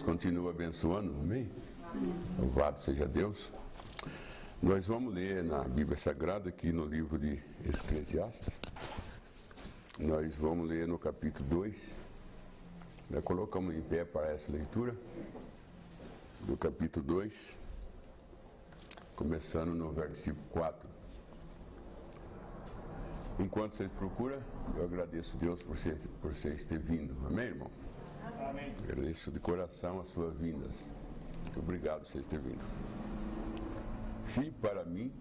continua abençoando, amém? Louvado seja Deus. Nós vamos ler na Bíblia Sagrada, aqui no livro de Eclesiastes. Nós vamos ler no capítulo 2. Nós colocamos em pé para essa leitura, do capítulo 2, começando no versículo 4. Enquanto vocês procuram, eu agradeço a Deus por vocês terem vindo. Amém, irmão? Amém. Agradeço de coração as suas vindas. Muito obrigado por vocês terem vindo. Fiz para mim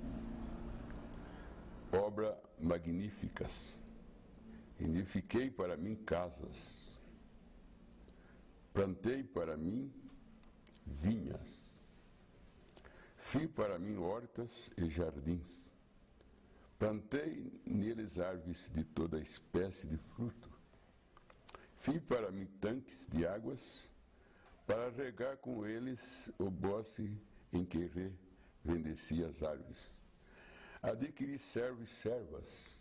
obras magníficas. Edifiquei para mim casas. Plantei para mim vinhas. Fiz para mim hortas e jardins. Plantei neles árvores de toda espécie de fruto. Fiz para mim tanques de águas, para regar com eles o bosque em que revendeci as árvores. Adquiri servos e servas.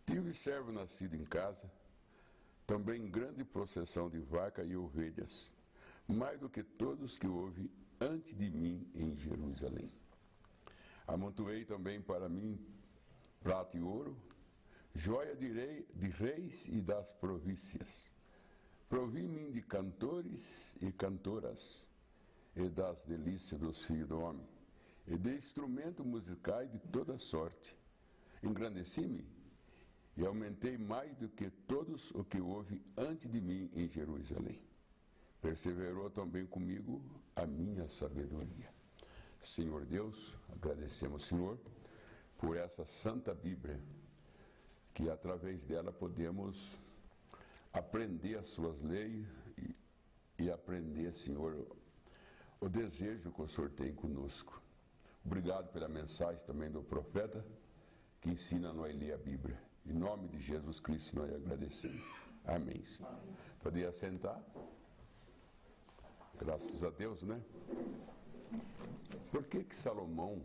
Tive servo nascido em casa, também grande processão de vaca e ovelhas, mais do que todos que houve antes de mim em Jerusalém. Amontoei também para mim prata e ouro, joia de reis e das províncias. Provi-me de cantores e cantoras, e das delícias dos filhos do homem, e de instrumentos musicais de toda sorte. Engrandeci-me e aumentei mais do que todos o que houve antes de mim em Jerusalém. Perseverou também comigo a minha sabedoria. Senhor Deus, agradecemos, Senhor, por essa Santa Bíblia, que através dela podemos aprender as suas leis e aprender, Senhor, o desejo que o Senhor tem conosco. Obrigado pela mensagem também do profeta, que ensina a nós ler a Bíblia. Em nome de Jesus Cristo nós agradecemos. Amém, Senhor. Poderia sentar? Graças a Deus, né? Por que Salomão,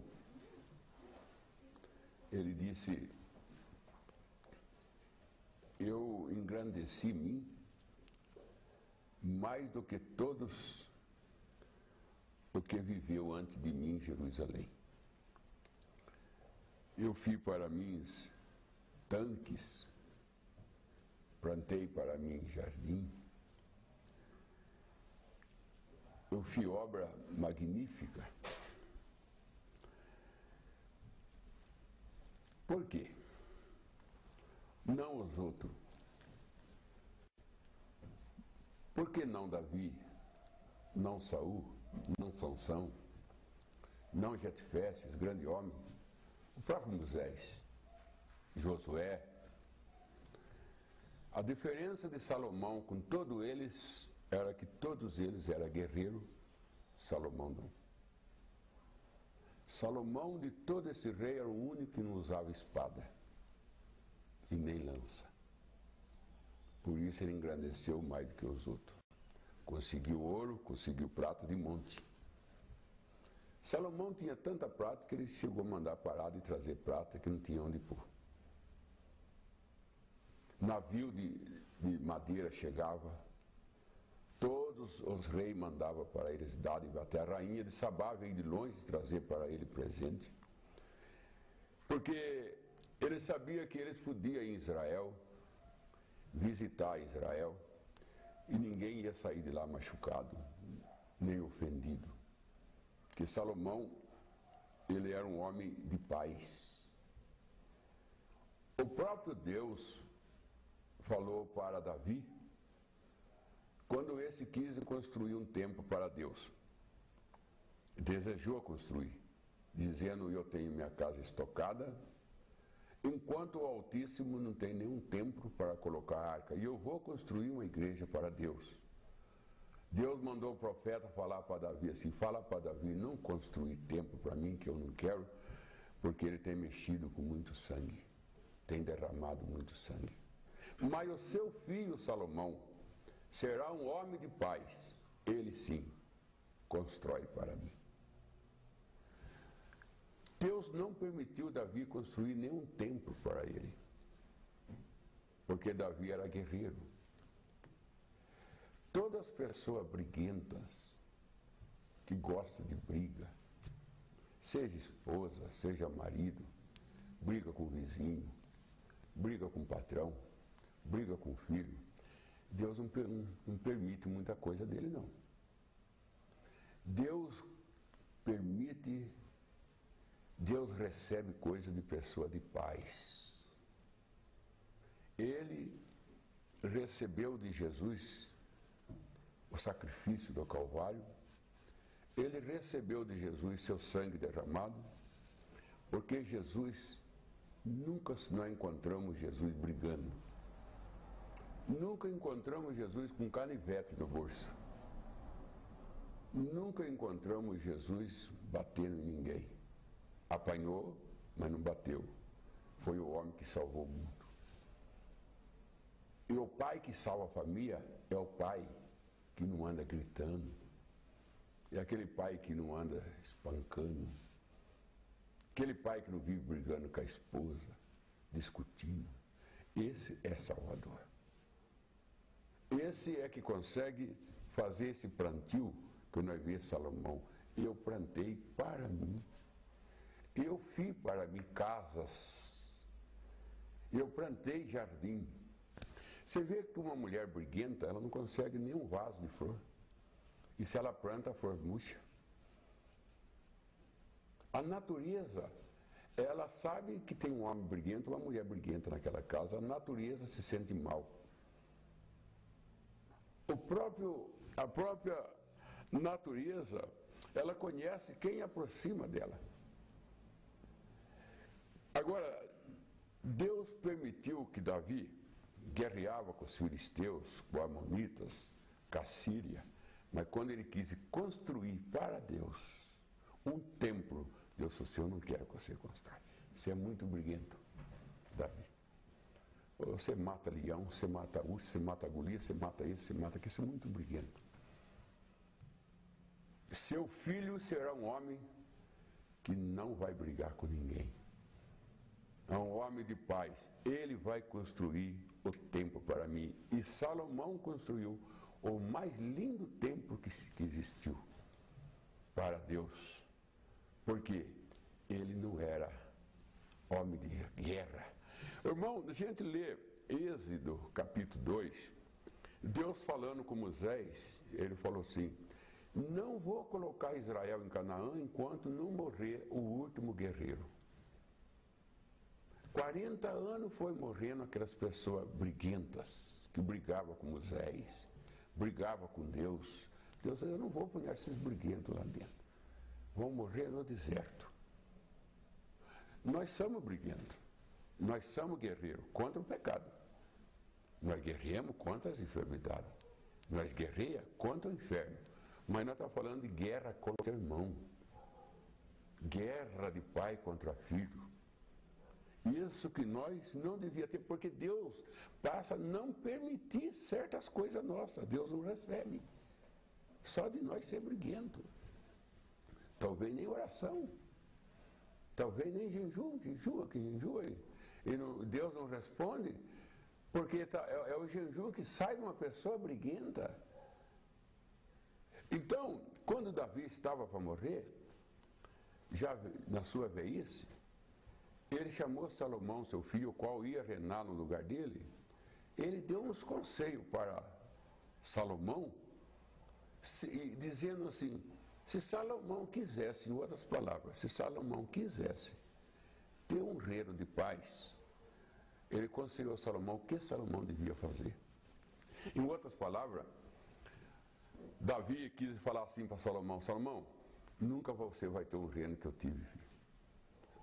ele disse, eu engrandeci mim mais do que todos o que viveu antes de mim em Jerusalém. Eu fiz para mim tanques, plantei para mim jardim, eu fiz obra magnífica. Por quê? Não os outros. Por que não Davi, não Saul, não Sansão, não Jetfestes, grande homem, o próprio Moisés, Josué? A diferença de Salomão com todos eles era que todos eles eram guerreiros, Salomão não. Salomão, de todo esse rei, era o único que não usava espada e nem lança. Por isso ele engrandeceu mais do que os outros. Conseguiu ouro, conseguiu prata de monte. Salomão tinha tanta prata que ele chegou a mandar parar de trazer prata que não tinha onde pôr. Navio de madeira chegava, todos os reis mandavam para eles dádiva, até a rainha de Sabá veio de longe trazer para ele presente, porque ele sabia que eles podiam ir em Israel, visitar Israel, e ninguém ia sair de lá machucado, nem ofendido. Porque Salomão, ele era um homem de paz. O próprio Deus falou para Davi, quando esse quis construir um templo para Deus, desejou construir, dizendo, eu tenho minha casa estocada, enquanto o Altíssimo não tem nenhum templo para colocar a arca, e eu vou construir uma igreja para Deus. Deus mandou o profeta falar para Davi assim, fala para Davi, não construir templo para mim, que eu não quero, porque ele tem mexido com muito sangue, tem derramado muito sangue. Mas o seu filho Salomão será um homem de paz, ele sim constrói para mim. Deus não permitiu Davi construir nenhum templo para ele, porque Davi era guerreiro. todas as pessoas briguentas, que gostam de briga, seja esposa, seja marido, briga com o vizinho, briga com o patrão, briga com o filho, Deus não permite muita coisa dele, não. Deus permite, Deus recebe coisa de pessoa de paz. Ele recebeu de Jesus o sacrifício do Calvário, ele recebeu de Jesus seu sangue derramado, porque Jesus, nunca nós encontramos Jesus brigando. Nunca encontramos Jesus com canivete no bolso. Nunca encontramos Jesus batendo em ninguém. Apanhou, mas não bateu. Foi o homem que salvou o mundo. E o pai que salva a família é o pai que não anda gritando. É aquele pai que não anda espancando. Aquele pai que não vive brigando com a esposa, discutindo. Esse é Salvador. Esse é que consegue fazer esse plantio que nós vemos Salomão. Eu plantei para mim. Eu fiz para mim casas. Eu plantei jardim. Você vê que uma mulher briguenta, ela não consegue nem um vaso de flor. E se ela planta, a flor murcha. A natureza, ela sabe que tem um homem briguento, uma mulher briguenta naquela casa. A natureza se sente mal. A própria natureza, ela conhece quem aproxima dela. Agora, Deus permitiu que Davi guerreava com os filisteus, com os amonitas, com a Síria, mas quando ele quis construir para Deus um templo, Deus disse: eu não quero que você constrói. Você é muito briguento, Davi. Você mata leão, você mata urso, você mata Golias, você mata esse, você mata aquele, você é muito briguento. Seu filho será um homem que não vai brigar com ninguém. É um homem de paz. Ele vai construir o templo para mim. E Salomão construiu o mais lindo templo que existiu para Deus. Porque ele não era homem de guerra. Irmão, a gente lê Êxodo capítulo 2, Deus falando com Moisés, ele falou assim: não vou colocar Israel em Canaã enquanto não morrer o último guerreiro. 40 anos foi morrendo aquelas pessoas briguentas, que brigavam com Moisés, brigavam com Deus. Deus disse: eu não vou pôr esses briguentos lá dentro. Vão morrer no deserto. Nós somos briguentos. Nós somos guerreiros contra o pecado. Nós guerreamos contra as enfermidades. Nós guerreamos contra o inferno. Mas nós estamos falando de guerra contra irmão. Guerra de pai contra filho. Isso que nós não devíamos ter, porque Deus passa a não permitir certas coisas nossas. Deus não recebe. Só de nós ser briguento. Talvez nem oração. Talvez nem jejum e Deus não responde, porque é o jejum que sai de uma pessoa briguenta. Então, quando Davi estava para morrer, já na sua velhice, ele chamou Salomão, seu filho, o qual ia reinar no lugar dele. Ele deu uns conselhos para Salomão, dizendo assim: se Salomão quisesse, em outras palavras, se Salomão quisesse ter um reino de paz, ele aconselhou a Salomão o que Salomão devia fazer. Em outras palavras, Davi quis falar assim para Salomão: Salomão, nunca você vai ter um reino que eu tive.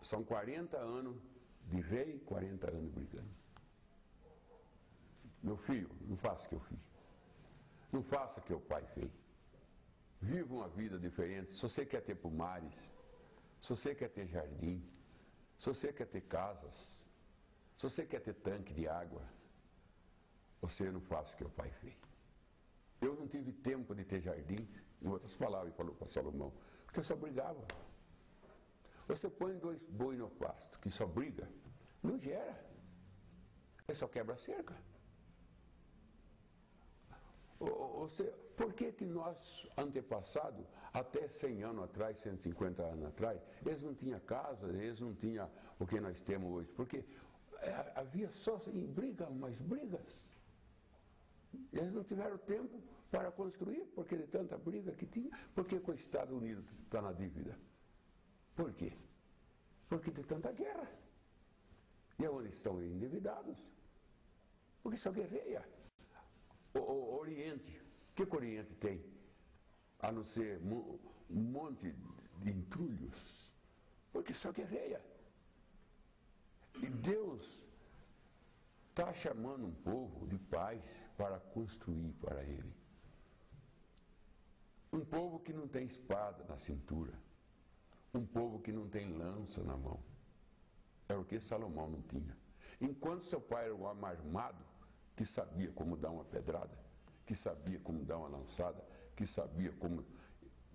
São 40 anos de rei, 40 anos brigando. Meu filho, não faça o que eu fiz. Não faça o que o pai fez. Viva uma vida diferente. Se você quer ter pomares, se você quer ter jardim, se você quer ter casas, se você quer ter tanque de água, você não faça o que o pai fez. Eu não tive tempo de ter jardim, em outras palavras, ele falou para Salomão, porque eu só brigava. Você põe 2 bois no pasto, que só briga, não gera. Ele só quebra a cerca. Por que nós, antepassados, até 100 anos atrás, 150 anos atrás, eles não tinham casa, eles não tinham o que nós temos hoje? Porque havia só em briga, umas brigas. Eles não tiveram tempo para construir, porque de tanta briga que tinha. Por que os Estados Unidos está na dívida? Por quê? Porque de tanta guerra. E aonde estão endividados? Porque só guerreia. O Oriente, o que o Oriente tem? A não ser um monte de entulhos. Porque só guerreia. E Deus está chamando um povo de paz para construir para Ele. Um povo que não tem espada na cintura. Um povo que não tem lança na mão. Era o que Salomão não tinha. Enquanto seu pai era um homem armado, que sabia como dar uma pedrada, que sabia como dar uma lançada, que sabia como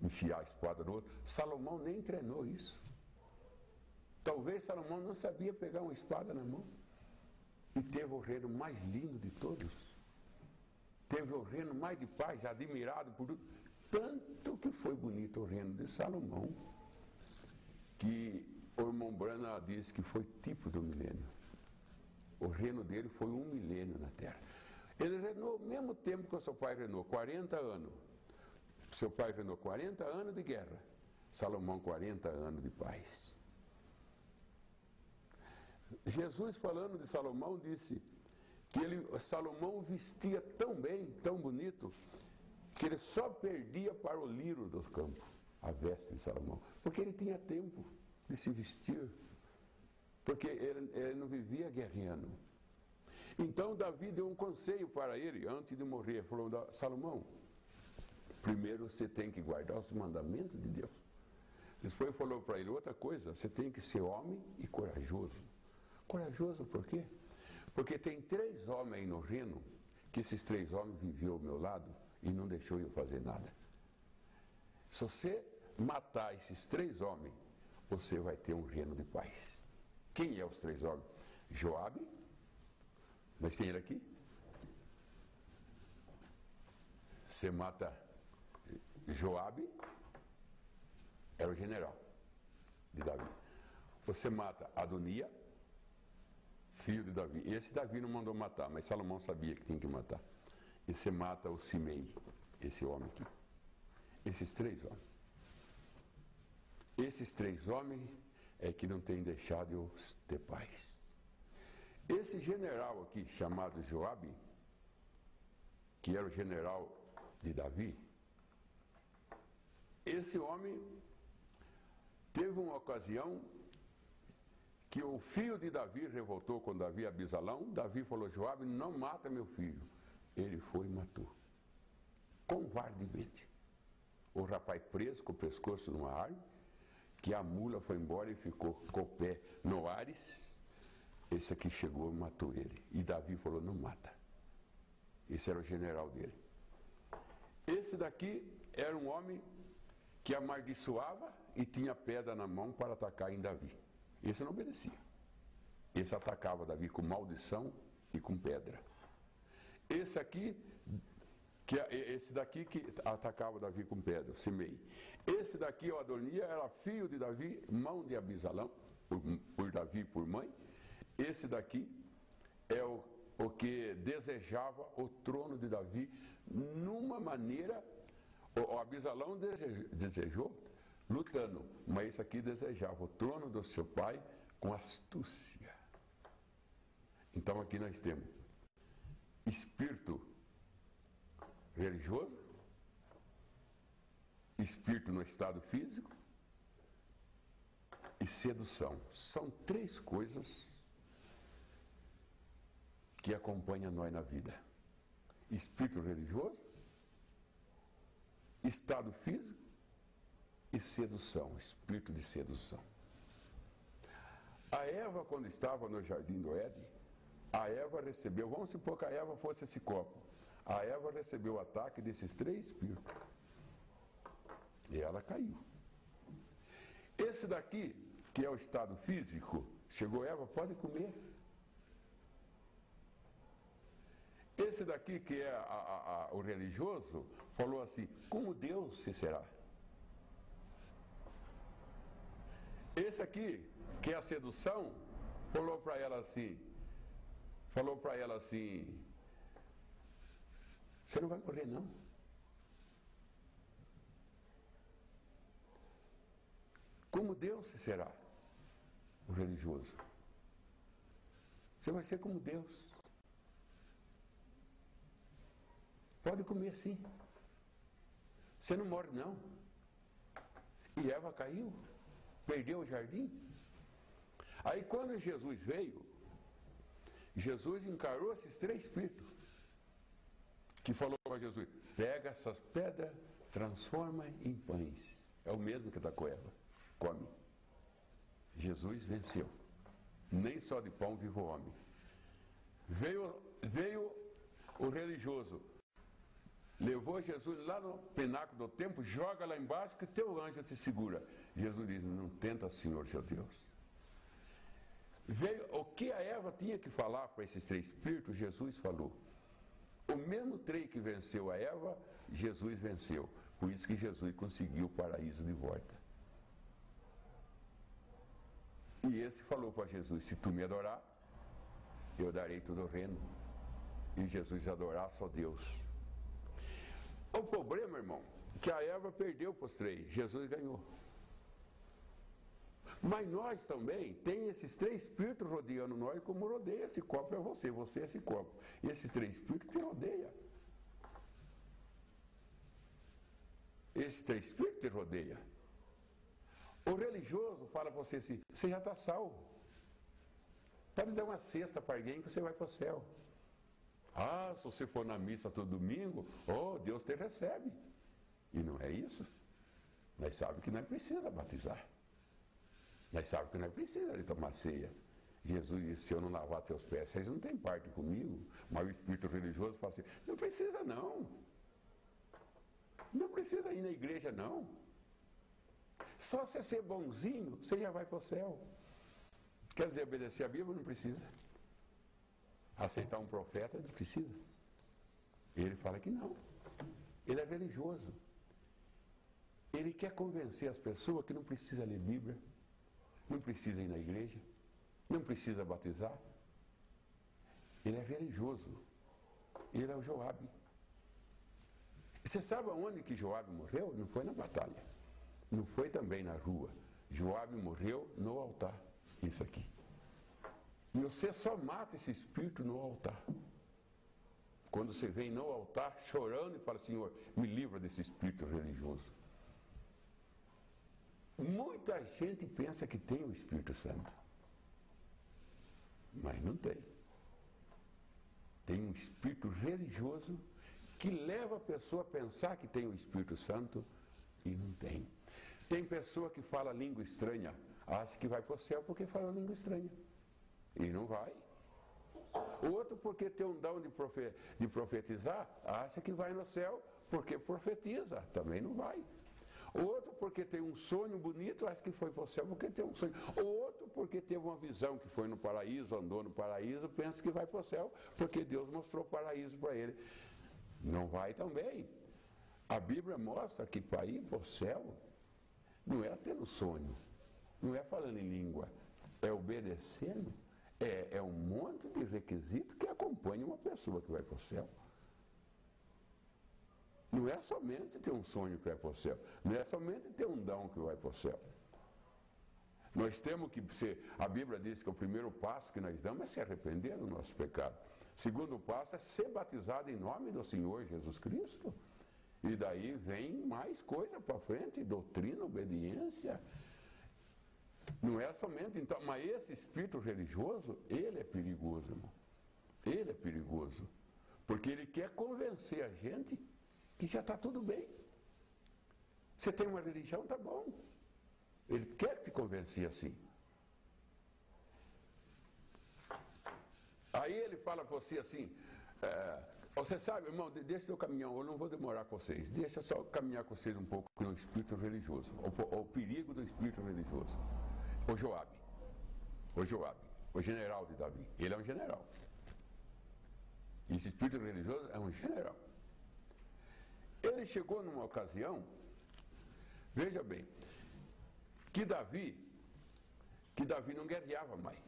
enfiar a espada no outro, Salomão nem treinou isso. Talvez Salomão não sabia pegar uma espada na mão. E teve o reino mais lindo de todos. Teve o reino mais de paz, admirado por tudo. Tanto que foi bonito o reino de Salomão, que o irmão Branham diz que foi tipo do milênio. O reino dele foi 1 milênio na terra. Ele reinou ao mesmo tempo que o seu pai reinou, 40 anos. Seu pai reinou 40 anos de guerra. Salomão, 40 anos de paz. Jesus, falando de Salomão, disse que Salomão vestia tão bem, tão bonito, que ele só perdia para o lírio do campo, a veste de Salomão. Porque ele tinha tempo de se vestir. Porque ele não vivia guerreando. Então Davi deu um conselho para ele, antes de morrer. Ele falou: Salomão, primeiro você tem que guardar os mandamentos de Deus. Depois falou para ele outra coisa: você tem que ser homem e corajoso. Corajoso por quê? Porque tem 3 homens aí no reino, que esses 3 homens viviam ao meu lado e não deixou eu fazer nada. Se você matar esses 3 homens, você vai ter um reino de paz. Quem é os 3 homens? Joabe, nós temos ele aqui. Você mata Joabe, era o general de Davi. Você mata Adonia, filho de Davi. Esse Davi não mandou matar, mas Salomão sabia que tinha que matar. E você mata o Simei, esse homem aqui. Esses 3 homens. Esses 3 homens é que não têm deixado eu ter paz. Esse general aqui, chamado Joabe, que era o general de Davi, esse homem teve uma ocasião que o filho de Davi revoltou com Davi, Abisalão. Davi falou: Joabe, não mata meu filho. Ele foi e matou. Covardemente. O rapaz preso com o pescoço numa árvore, que a mula foi embora e ficou com o pé no Ares. Esse aqui chegou e matou ele. E Davi falou: não mata. Esse era o general dele. Esse daqui era um homem que amaldiçoava e tinha pedra na mão para atacar em Davi. Esse não obedecia. Esse atacava Davi com maldição e com pedra. Esse daqui que atacava Davi com pedra, Simei. Esse daqui, o Adonia, era filho de Davi, mão de Abisalão, por Davi por mãe. Esse daqui é o que desejava o trono de Davi numa maneira. O Abisalão desejou lutando, mas esse aqui desejava o trono do seu pai com astúcia. Então aqui nós temos espírito religioso, espírito no estado físico e sedução. São 3 coisas que acompanham nós na vida: espírito religioso, estado físico e sedução, espírito de sedução. A Eva, quando estava no jardim do Éden, a Eva recebeu, vamos supor que a Eva fosse esse copo, a Eva recebeu o ataque desses 3 espíritos e ela caiu. Esse daqui, que é o estado físico, chegou: Eva, pode comer. Esse daqui, que é o religioso, falou assim: como Deus se será? Esse aqui, que é a sedução, falou para ela assim: você não vai morrer, não. Como Deus se será? O religioso. Você vai ser como Deus. Pode comer sim. Você não morre, não. E Eva caiu, perdeu o jardim. Aí quando Jesus veio, Jesus encarou esses 3 espíritos, que falou para Jesus: pega essas pedras, transforma em pães. É o mesmo que está com Eva. Come. Jesus venceu. Nem só de pão vive o homem. Veio o religioso, levou Jesus lá no pináculo do templo, joga lá embaixo que teu anjo te segura. Jesus diz: não tenta, Senhor, seu Deus. Veio o que a Eva tinha que falar para esses 3 espíritos, Jesus falou. O mesmo 3 que venceu a Eva, Jesus venceu. Por isso que Jesus conseguiu o paraíso de volta. E esse falou para Jesus: se tu me adorar, eu darei todo o reino. E Jesus adorar só Deus. O problema, irmão, que a Eva perdeu para os 3, Jesus ganhou. Mas nós também, tem esses 3 espíritos rodeando nós, como rodeia esse copo é você é esse copo. E esses 3 espíritos te rodeiam. Esses 3 espíritos te rodeiam. O religioso fala para você assim: você já está salvo. Pode dar uma cesta para alguém que você vai para o céu. Ah, se você for na missa todo domingo, oh, Deus te recebe. E não é isso. Nós sabemos que não precisa batizar. Nós sabemos que não precisa de tomar ceia. Jesus disse: se eu não lavar teus pés, vocês não têm parte comigo. Mas o espírito religioso fala assim: não precisa não. Não precisa ir na igreja não. Só você ser bonzinho, você já vai para o céu. Quer dizer, obedecer a Bíblia não precisa. Aceitar um profeta não precisa. Ele fala que não. Ele é religioso. Ele quer convencer as pessoas que não precisa ler Bíblia, não precisa ir na igreja, não precisa batizar. Ele é religioso. Ele é o Joabe. E você sabe aonde que Joabe morreu? Não foi na batalha. Não foi também na rua. Joabe morreu no altar. Isso aqui. E você só mata esse espírito no altar. Quando você vem no altar chorando e fala: Senhor, me livra desse espírito religioso. Muita gente pensa que tem o Espírito Santo. Mas não tem. Tem um espírito religioso que leva a pessoa a pensar que tem o Espírito Santo e não tem. Tem pessoa que fala língua estranha, acha que vai para o céu porque fala língua estranha. E não vai. Outro, porque tem um dom de profetizar, acha que vai no céu porque profetiza, também não vai. Outro, porque tem um sonho bonito, acha que foi para o céu porque tem um sonho. Outro, porque teve uma visão que foi no paraíso, andou no paraíso, pensa que vai para o céu porque Deus mostrou o paraíso para ele. Não vai também. A Bíblia mostra que para ir para o céu não é tendo sonho, não é falando em língua, é obedecendo. É um monte de requisitos que acompanha uma pessoa que vai para o céu. Não é somente ter um sonho que vai para o céu, não é somente ter um dom que vai para o céu. Nós temos que ser, a Bíblia diz que o primeiro passo que nós damos é se arrepender do nosso pecado. O segundo passo é ser batizado em nome do Senhor Jesus Cristo. E daí vem mais coisa para frente, doutrina, obediência. Não é somente, então, mas esse espírito religioso, ele é perigoso, irmão. Ele é perigoso. Porque ele quer convencer a gente que já está tudo bem. Você tem uma religião, tá bom. Ele quer te convencer assim. Aí ele fala para você assim: você sabe, irmão, deixa eu caminhar, eu não vou demorar com vocês. Deixa eu só caminhar com vocês um pouco no espírito religioso, o perigo do espírito religioso. O Joabe, o general de Davi, ele é um general. Esse espírito religioso é um general. Ele chegou numa ocasião, veja bem, que Davi não guerreava mais.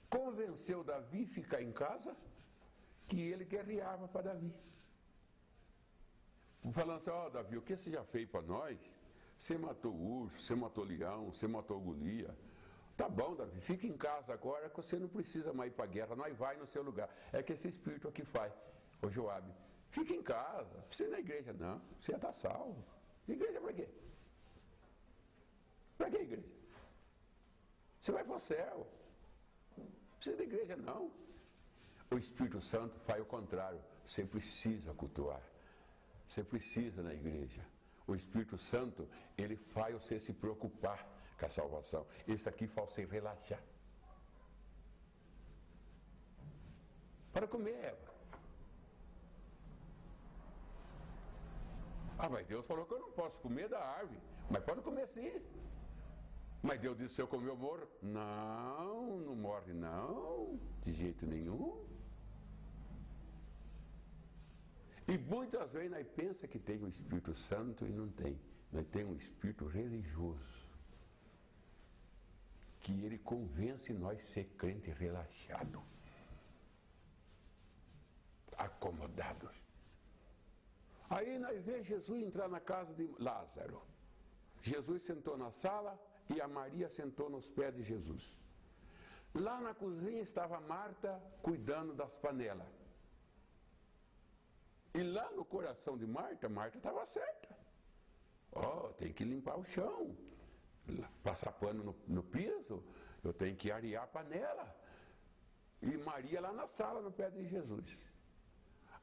Convenceu Davi a ficar em casa, que ele guerreava para Davi. Falando assim, ó, Davi, o que você já fez para nós? Você matou o urso, você matou o leão, você matou o Golias. Tá bom, Davi, fica em casa agora que você não precisa mais ir para a guerra, nós vai no seu lugar. É que esse espírito aqui faz. Ô Joabe, fica em casa, não precisa ir na igreja não, você já está salvo. Igreja para quê? Para que igreja? Você vai para o céu. Não precisa da igreja não. O Espírito Santo faz o contrário, você precisa cultuar. Você precisa na igreja. O Espírito Santo, ele faz você se preocupar com a salvação. Esse aqui faz você relaxar. Para comer, Eva. Ah, mas Deus falou que eu não posso comer da árvore. Mas pode comer sim. Mas Deus disse, se eu comer eu morro. Não, não morre não. De jeito nenhum. E muitas vezes nós pensamos que tem o Espírito Santo e não tem. Nós temos um Espírito religioso. Que ele convence nós a ser crente relaxado. Acomodados. Aí nós vemos Jesus entrar na casa de Lázaro. Jesus sentou na sala e a Maria sentou nos pés de Jesus. Lá na cozinha estava Marta cuidando das panelas. E lá no coração de Marta, Marta estava certa. Ó, tem que limpar o chão, passar pano no piso, eu tenho que arear a panela. E Maria lá na sala, no pé de Jesus.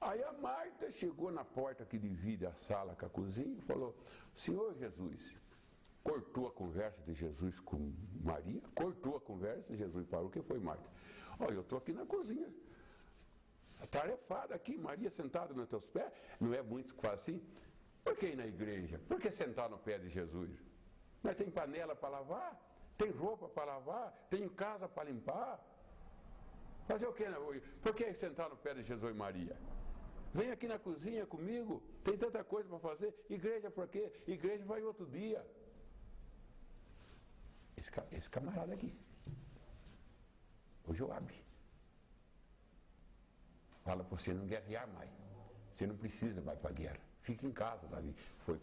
Aí a Marta chegou na porta que divide a sala com a cozinha e falou, Senhor Jesus, cortou a conversa de Jesus com Maria, cortou a conversa, Jesus parou, o que foi, Marta? Olha, eu estou aqui na cozinha, atarefada aqui, Maria sentada nos teus pés, não é muito que fala assim? Por que ir na igreja? Por que sentar no pé de Jesus? Mas tem panela para lavar, tem roupa para lavar, tem casa para limpar. Fazer o que? Por que sentar no pé de Jesus e Maria? Vem aqui na cozinha comigo, tem tanta coisa para fazer. Igreja por quê? Igreja vai outro dia. Esse camarada aqui, o Joabe, fala para você não guerrear mais. Você não precisa mais para a guerra. Fica em casa, Davi. Foi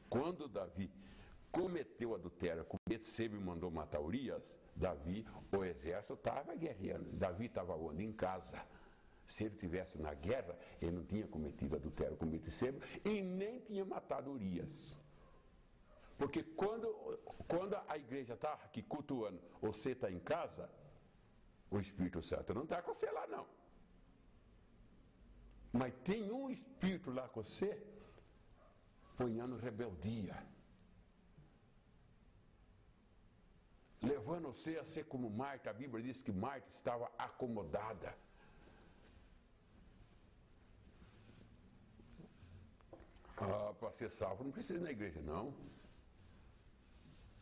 quando Davi cometeu adultério, com Betsebe mandou matar Urias, Davi, o exército estava guerreando. Davi estava onde? Em casa. Se ele estivesse na guerra, ele não tinha cometido adultério com Betsebe e nem tinha matado Urias. Porque quando a igreja está aqui cultuando, você está em casa, o Espírito Santo não está com você lá não. Mas tem um espírito lá com você, ponhando rebeldia. Levando você a ser como Marta. A Bíblia diz que Marta estava acomodada. Ah, para ser salvo não precisa ir na igreja não.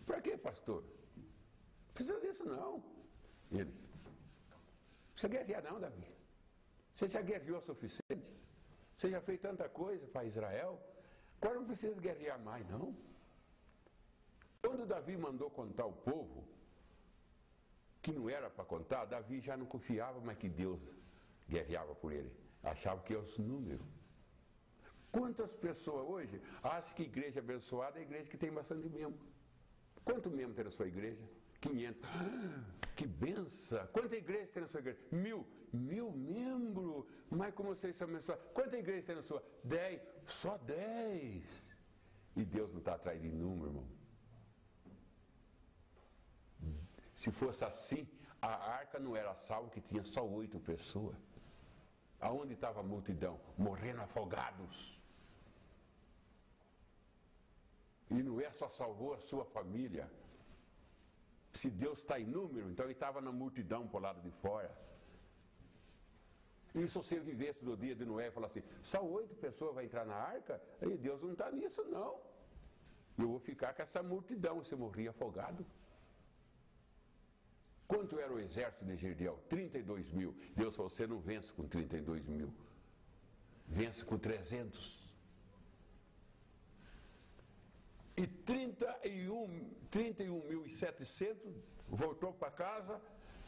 Para quê, pastor? Não precisa disso não. Ele, não precisa guerrear não, Davi. Você já guerreou o suficiente? Você já fez tanta coisa para Israel? Agora não precisa guerrear mais, não. Quando Davi mandou contar o povo, que não era para contar, Davi já não confiava mais que Deus guerreava por ele. Achava que era os números. Quantas pessoas hoje acham que igreja abençoada é a igreja que tem bastante membro? Quanto membro tem na sua igreja? 500. Que benção! Quanta igreja tem na sua igreja? 1000. 1000 membros. Mas como vocês são abençoados? Quanta igreja tem na sua? 10. Só 10. E Deus não está atrás de número, irmão. Se fosse assim, a arca não era salva, que tinha só 8 pessoas. Aonde estava a multidão? Morrendo afogados. E Noé só salvou a sua família. Se Deus está em número, então ele estava na multidão por lado de fora. E se você vivesse no dia de Noé e falasse assim, só 8 pessoas vão entrar na arca? Aí Deus não está nisso não. Eu vou ficar com essa multidão, você morria afogado. Quanto era o exército de Gideão? 32 mil. Deus falou, você não vence com 32 mil. Vence com 300. E 31.700 voltou para casa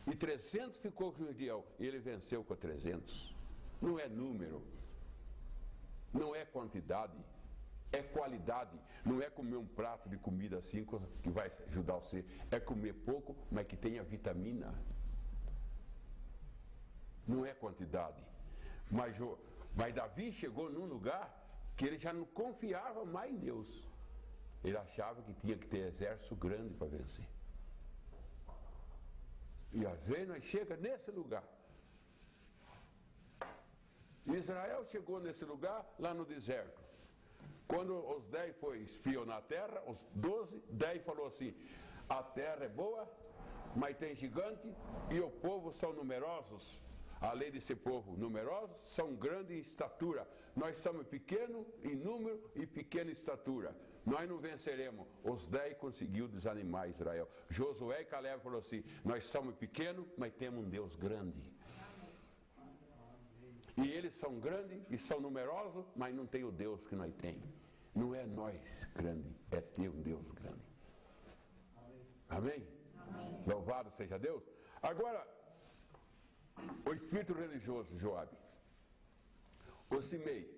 e 300 ficou com Gideão. E ele venceu com 300. Não é número, não é quantidade, é qualidade. Não é comer um prato de comida assim que vai ajudar você. É comer pouco, mas que tenha vitamina. Não é quantidade. Mas Davi chegou num lugar que ele já não confiava mais em Deus. Ele achava que tinha que ter exército grande para vencer. E às vezes nós chegamos nesse lugar. Israel chegou nesse lugar lá no deserto. Quando os 10 foi espionar a terra, os 12, 10 falou assim, a terra é boa, mas tem gigante e o povo são numerosos. Além de ser povo numeroso, são grandes em estatura. Nós somos pequenos em número e pequena em estatura. Nós não venceremos. Os 10 conseguiu desanimar Israel. Josué e Caleb falaram assim, nós somos pequenos, mas temos um Deus grande. E eles são grandes e são numerosos, mas não tem o Deus que nós temos. Não é nós grande, é ter um Deus grande. Amém? Amém? Louvado seja Deus. Agora, o espírito religioso, Joabe. O Simei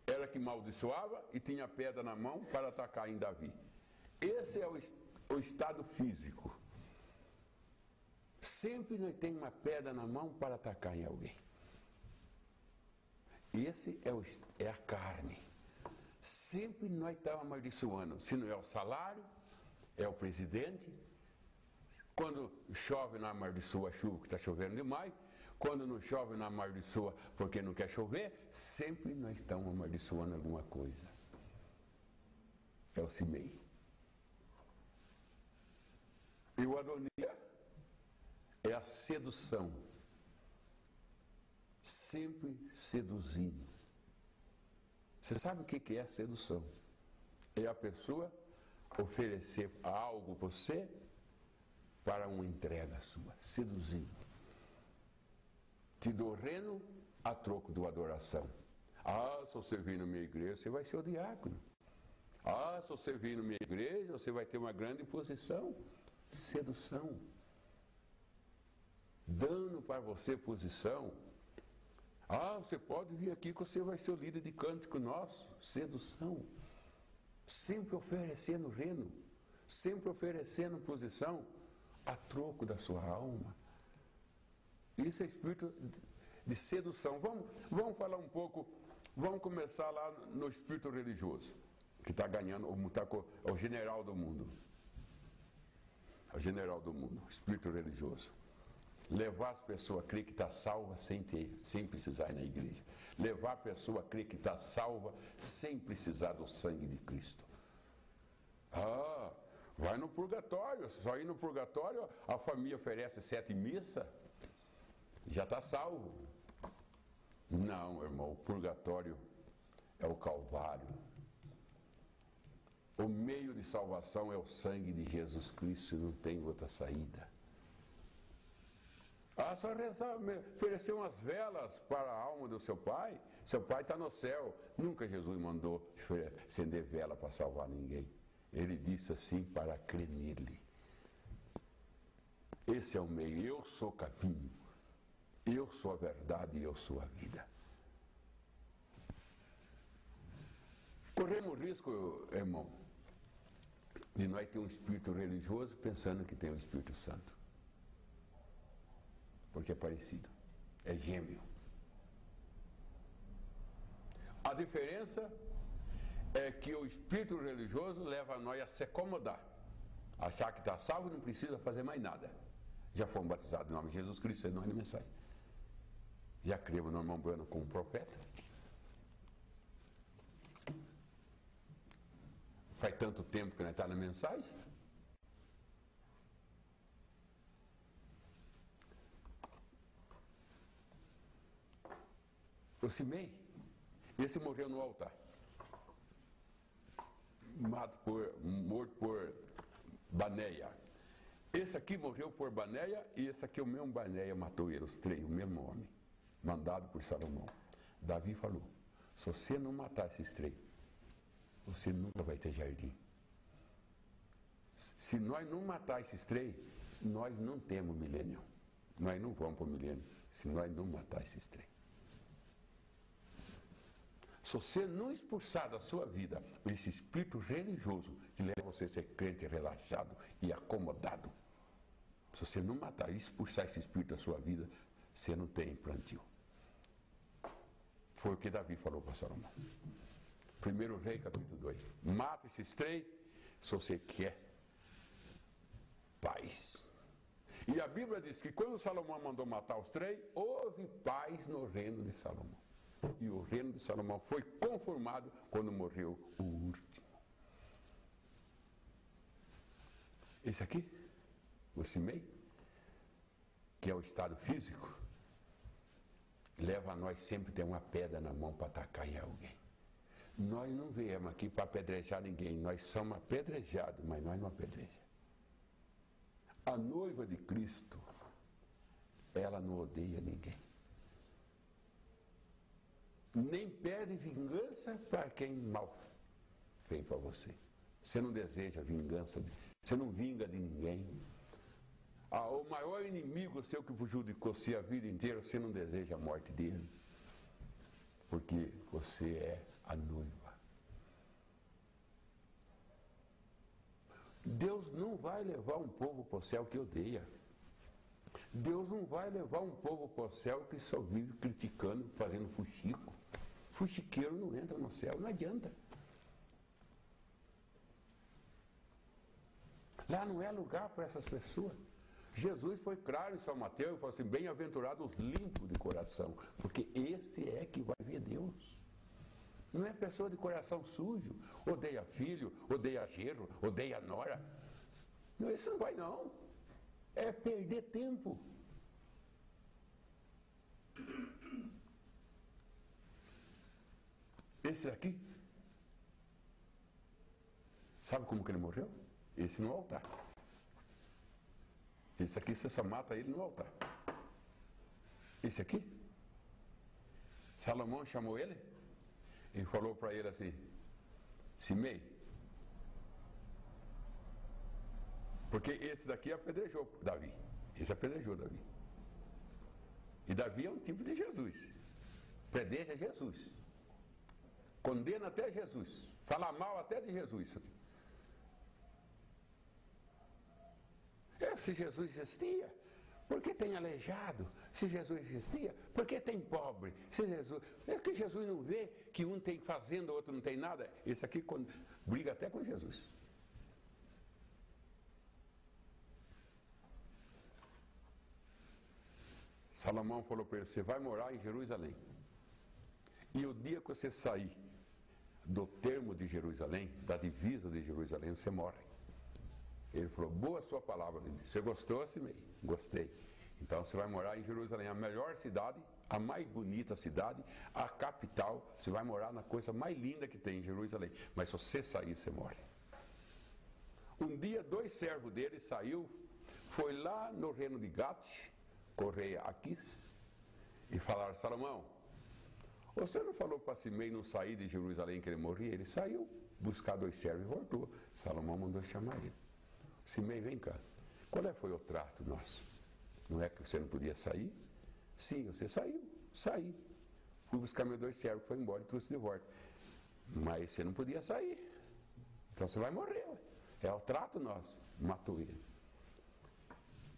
era que maldiçoava e tinha pedra na mão para atacar em Davi. Esse é o estado físico. Sempre nós temos uma pedra na mão para atacar em alguém. Esse é a carne. Sempre nós estamos amaldiçoando. Se não é o salário, é o presidente. Quando chove, não amaldiçoa a chuva que está chovendo demais. Quando não chove, não amaldiçoa porque não quer chover. Sempre nós estamos amaldiçoando alguma coisa. É o Simei. E o Adonia é a sedução. Sempre seduzindo. Você sabe o que é a sedução? É a pessoa oferecer algo para você para uma entrega sua, seduzindo. Te dou reino a troco de adoração. Ah, se você vir na minha igreja, você vai ser o diácono. Ah, se você vir na minha igreja, você vai ter uma grande posição. Sedução. Dando para você posição. Ah, você pode vir aqui que você vai ser o líder de cântico nosso. Sedução. Sempre oferecendo reino. Sempre oferecendo posição a troco da sua alma. Isso é espírito de sedução. Vamos falar um pouco, vamos começar lá no espírito religioso, que está ganhando, é o general do mundo. É o general do mundo, o espírito religioso. Levar as pessoas a crer que está salva sem precisar ir na igreja. Levar a pessoa a crer que está salva sem precisar do sangue de Cristo. Ah, vai no purgatório. Só ir no purgatório, a família oferece 7 missas, já está salvo. Não, irmão, o purgatório é o Calvário. O meio de salvação é o sangue de Jesus Cristo e não tem outra saída. Ah, só rezar, oferecer umas velas para a alma do seu pai está no céu. Nunca Jesus mandou acender vela para salvar ninguém. Ele disse assim para crer nele. Esse é o meio, eu sou o caminho, eu sou a verdade e eu sou a vida. Corremos risco, irmão, de nós ter um espírito religioso pensando que tem o Espírito Santo. Porque é parecido, é gêmeo. A diferença é que o espírito religioso leva nós a se acomodar, achar que está salvo e não precisa fazer mais nada. Já fomos batizados em nome de Jesus Cristo, isso não é de mensagem. Já cremos no irmão Bueno como profeta. Faz tanto tempo que nós estamos na mensagem. O Simei, esse morreu no altar. Morto por Baneia. Esse aqui morreu por Banéia e esse aqui, o mesmo Banéia, matou ele, os três, o mesmo homem, mandado por Salomão. Davi falou, se você não matar esses três, você nunca vai ter jardim. Se nós não matar esses três, nós não temos milênio. Nós não vamos para o milênio, se nós não matar esses três. Se você não expulsar da sua vida esse espírito religioso que leva você a ser crente relaxado e acomodado, se você não matar e expulsar esse espírito da sua vida, você não tem plantio. Foi o que Davi falou para Salomão. 1 Rei, capítulo 2. Mata esses três se você quer paz. E a Bíblia diz que quando Salomão mandou matar os três, houve paz no reino de Salomão. E o reino de Salomão foi conformado quando morreu o último. Esse aqui, o Simei, que é o estado físico, leva a nós sempre ter uma pedra na mão para atacar em alguém. Nós não viemos aqui para apedrejar ninguém, nós somos apedrejados, mas nós não apedrejamos. A noiva de Cristo, ela não odeia ninguém. Nem pede vingança para quem mal fez para você. Você não deseja vingança, você não vinga de ninguém. O maior inimigo seu que prejudicou você a vida inteira, você não deseja a morte dele. Porque você é a noiva. Deus não vai levar um povo para o céu que odeia. Deus não vai levar um povo para o céu que só vive criticando, fazendo fuxico. Fuxiqueiro não entra no céu, não adianta. Lá não é lugar para essas pessoas. Jesus foi claro em São Mateus e falou assim, bem-aventurados os limpos de coração, porque este é que vai ver Deus. Não é pessoa de coração sujo, odeia filho, odeia genro, odeia nora. Não, isso não vai não. É perder tempo. Esse aqui, sabe como que ele morreu? Esse no altar. Esse aqui você só mata ele no altar. Esse aqui, Salomão chamou ele e falou para ele assim, Simei, porque esse daqui apedrejou Davi. Esse apedrejou Davi. E Davi é um tipo de Jesus. Predeja Jesus. Condena até Jesus. Fala mal até de Jesus. Se Jesus existia, por que tem aleijado? Se Jesus existia, por que tem pobre? Se Jesus... É que Jesus não vê que um tem fazenda, o outro não tem nada. Esse aqui briga até com Jesus. Salomão falou para ele, você vai morar em Jerusalém. E o dia que você sair do termo de Jerusalém, da divisa de Jerusalém, você morre. Ele falou, boa sua palavra, você gostou, Simei? Gostei. Então você vai morar em Jerusalém, a melhor cidade, a mais bonita cidade, a capital. Você vai morar na coisa mais linda que tem em Jerusalém. Mas se você sair, você morre. Um dia, 2 servos dele saiu, foi lá no reino de Gat, correia Aquis, e falaram, Salomão, você não falou para Simei não sair de Jerusalém que ele morria? Ele saiu, buscar 2 servos e voltou. Salomão mandou chamar ele. Simei, vem cá. Qual foi o trato nosso? Não é que você não podia sair? Sim, você saiu. Saí. Fui buscar meus 2 servos, foi embora e trouxe de volta. Mas você não podia sair. Então você vai morrer. É o trato nosso. Matou ele.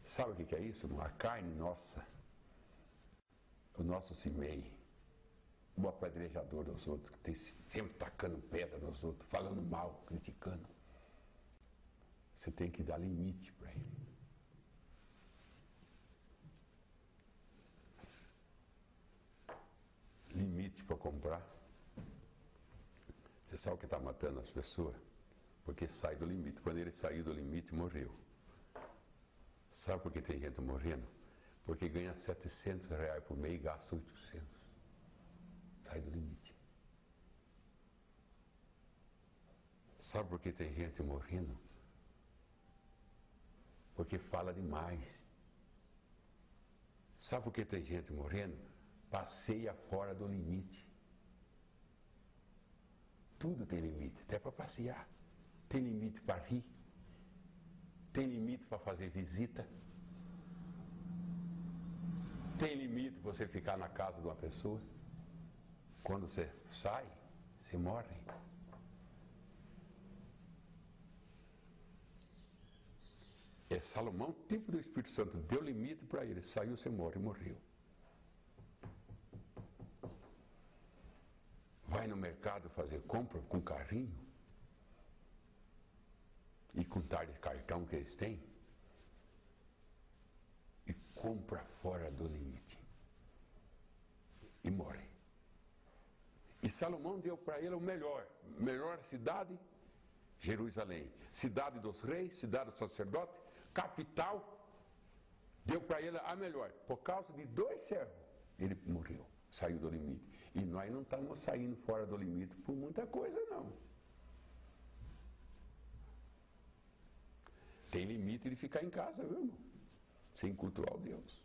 Sabe o que é isso? A carne nossa. O nosso Simei. O apedrejador dos outros, que tem sempre tacando pedra nos outros, falando mal, criticando. Você tem que dar limite para ele. Limite para comprar. Você sabe o que está matando as pessoas? Porque sai do limite. Quando ele saiu do limite, morreu. Sabe por que tem gente morrendo? Porque ganha R$700 por mês e gasta 800. Sai do limite. Sabe por que tem gente morrendo? Porque fala demais. Sabe por que tem gente morrendo? Passeia fora do limite. Tudo tem limite, até para passear. Tem limite para rir. Tem limite para fazer visita. Tem limite para você ficar na casa de uma pessoa. Quando você sai, você morre. Salomão, tipo do Espírito Santo, deu limite para ele. Saiu, você morre, morreu. Vai no mercado fazer compra com carrinho e com tarde de cartão que eles têm e compra fora do limite e morre. E Salomão deu para ele o melhor cidade, Jerusalém, cidade dos reis, cidade do sacerdote, capital, deu para ele a melhor. Por causa de 2 servos, ele morreu, saiu do limite. E nós não estamos saindo fora do limite por muita coisa, não. Tem limite de ficar em casa, viu, irmão? Sem cultuar o Deus.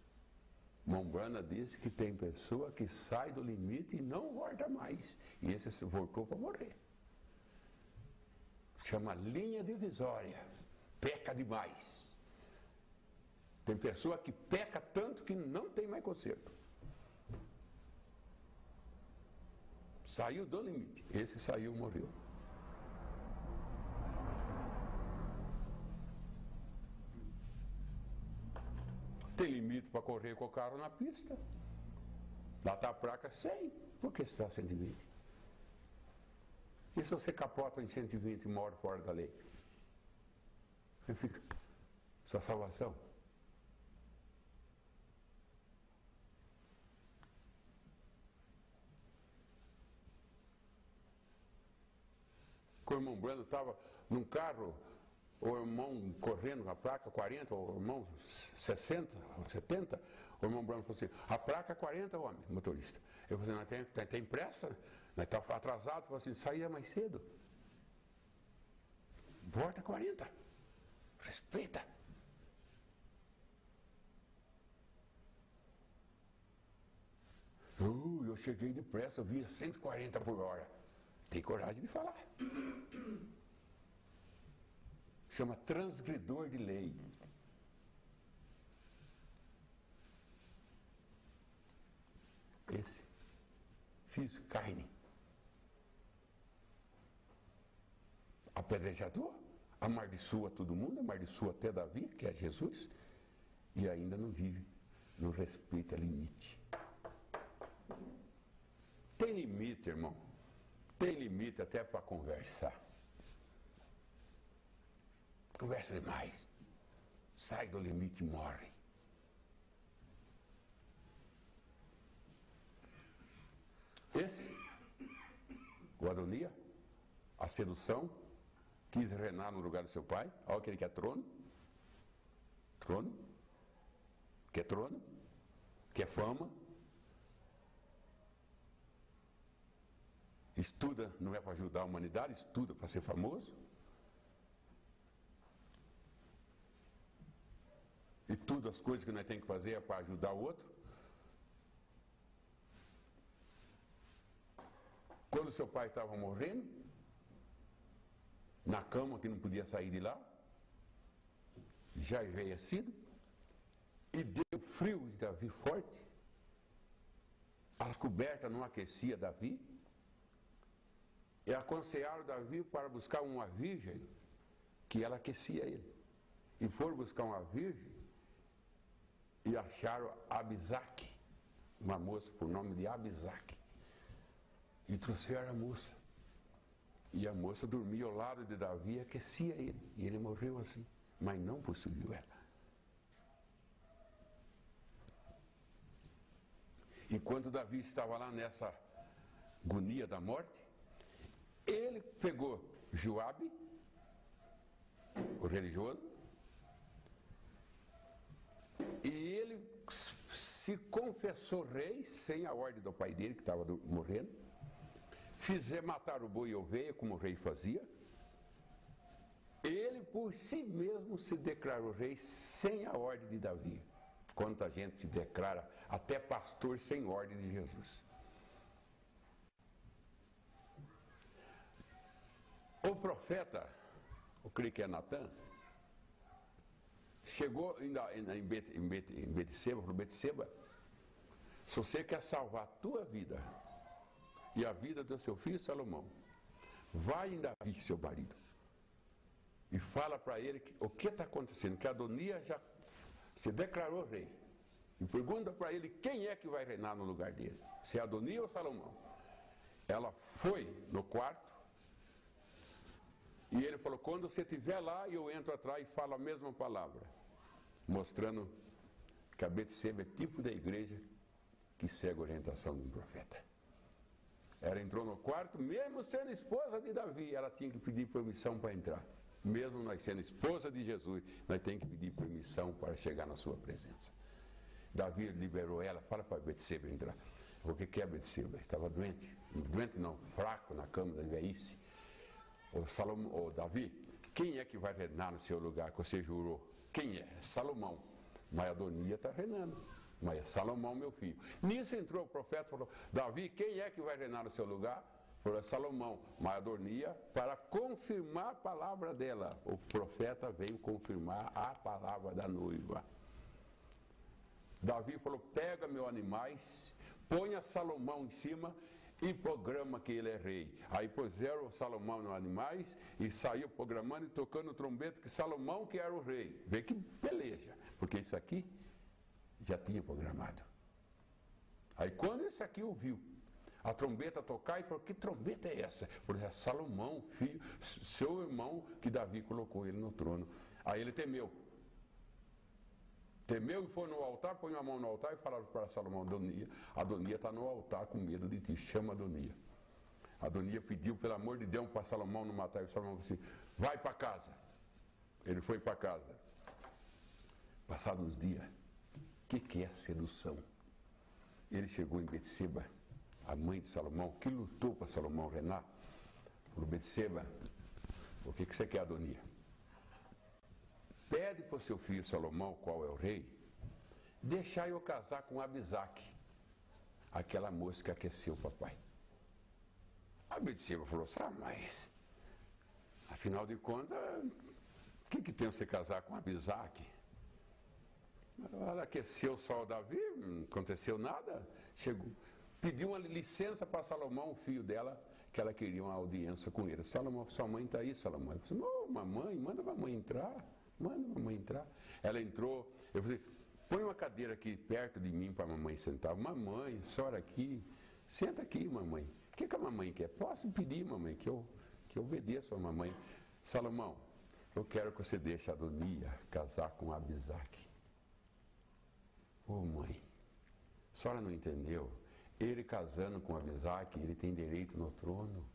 Mombrana disse que tem pessoa que sai do limite e não volta mais. E esse voltou para morrer. Chama linha divisória. Peca demais. Tem pessoa que peca tanto que não tem mais conserto. Saiu do limite. Esse saiu, morreu. Tem limite para correr com o carro na pista. Lá está a placa 100. Por que você está 120? E se você capota em 120 e mora fora da lei? Fica sua salvação. Quando o irmão Brando estava num carro, o irmão correndo com a placa 40, o irmão 60, 70, o irmão Brando falou assim, a placa 40, homem, motorista. Eu falei, nós tem pressa, nós estamos atrasados, falou assim, saía mais cedo. Volta 40. Respeita. Eu cheguei depressa, eu vinha 140 por hora. Tem coragem de falar. Chama transgredor de lei. Esse. Fiz carne. Apedrejador. Amaldiçoa todo mundo, amaldiçoa até Davi, que é Jesus, e ainda não vive, não respeita limite. Tem limite, irmão. Tem limite até para conversar. Conversa demais. Sai do limite e morre. Esse, o Adonia, a sedução, quis reinar no lugar do seu pai. Olha que ele quer trono. Trono. Quer trono. Quer fama. Estuda, não é para ajudar a humanidade, estuda para ser famoso. E tudo as coisas que nós temos que fazer é para ajudar o outro. Quando seu pai estava morrendo, na cama que não podia sair de lá, já envelhecido, e deu frio de Davi forte, as cobertas não aqueciam Davi, e aconselharam Davi para buscar uma virgem que ela aquecia ele. E foram buscar uma virgem e acharam Abisaque, uma moça por nome de Abisaque. E trouxeram a moça. E a moça dormia ao lado de Davi e aquecia ele. E ele morreu assim, mas não possuiu ela. Enquanto Davi estava lá nessa agonia da morte, ele pegou Joabe, o religioso, e ele se confessou rei, sem a ordem do pai dele, que estava morrendo. Fizer matar o boi e a ovelha, como o rei fazia, Ele por si mesmo se declarou rei sem a ordem de Davi. Quanta gente se declara até pastor sem ordem de Jesus. O profeta, eu creio que é Natã, chegou em Betseba, falou: Betseba, se você quer salvar a tua vida e a vida do seu filho Salomão, vai em Davi, seu marido, e fala para ele o que está acontecendo, que Adonias já se declarou rei. E pergunta para ele quem é que vai reinar no lugar dele, se é Adonias ou Salomão. Ela foi no quarto, e ele falou: quando você estiver lá, eu entro atrás e falo a mesma palavra, mostrando que a Betseba é tipo da igreja que segue a orientação de um profeta. Ela entrou no quarto, mesmo sendo esposa de Davi, ela tinha que pedir permissão para entrar. Mesmo nós sendo esposa de Jesus, nós temos que pedir permissão para chegar na sua presença. Davi liberou ela, fala para Betseba entrar. O que é Betseba? Estava doente. Doente não, fraco na cama da velhice. Ô Davi, quem é que vai reinar no seu lugar que você jurou? Quem é? Salomão. Mas Adonias está reinando. Mas é Salomão, meu filho. Nisso entrou o profeta e falou: Davi, quem é que vai reinar no seu lugar? Falou: Salomão. Mas Adonias, para confirmar a palavra dela, o profeta veio confirmar a palavra da noiva. Davi falou: pega meus animais, ponha Salomão em cima e programa que ele é rei. Aí puseram Salomão nos animais e saiu programando e tocando o trombeta que Salomão que era o rei. Vê que beleza, porque isso aqui já tinha programado. Aí quando esse aqui ouviu a trombeta tocar, ele falou: que trombeta é essa? Falou: é Salomão, filho, seu irmão, que Davi colocou ele no trono. Aí ele temeu. Temeu e foi no altar, põe a mão no altar e falaram para Salomão: Adonias está no altar com medo de ti, chama Adonias. Adonias pediu, pelo amor de Deus, para Salomão não matar. E Salomão disse: vai para casa. Ele foi para casa. Passados uns dias, o que é sedução? Ele chegou em Betseba, a mãe de Salomão, que lutou para Salomão reinar. Falou: Betseba, o que você quer, Adonias? Pede para o seu filho Salomão, qual é o rei, deixar eu casar com Abisaque, aquela moça que aqueceu o papai. A Betseba falou: mas afinal de contas, o que tem você casar com Abisaque? Ela aqueceu só o Davi, não aconteceu nada. Chegou, pediu uma licença para Salomão, o filho dela, que ela queria uma audiência com ele. Salomão: sua mãe está aí, Salomão. Ele falou: mamãe, manda a mamãe entrar. Manda a mamãe entrar. Ela entrou. Eu falei: põe uma cadeira aqui perto de mim para a mamãe sentar. Mamãe, senhora aqui. Senta aqui, mamãe. O que a mamãe quer? Posso pedir, mamãe, que eu obedeço a mamãe. Salomão, eu quero que você deixe a Adonias casar com Abisaque. Ô mãe, a senhora não entendeu? Ele casando com Abisaque, ele tem direito no trono.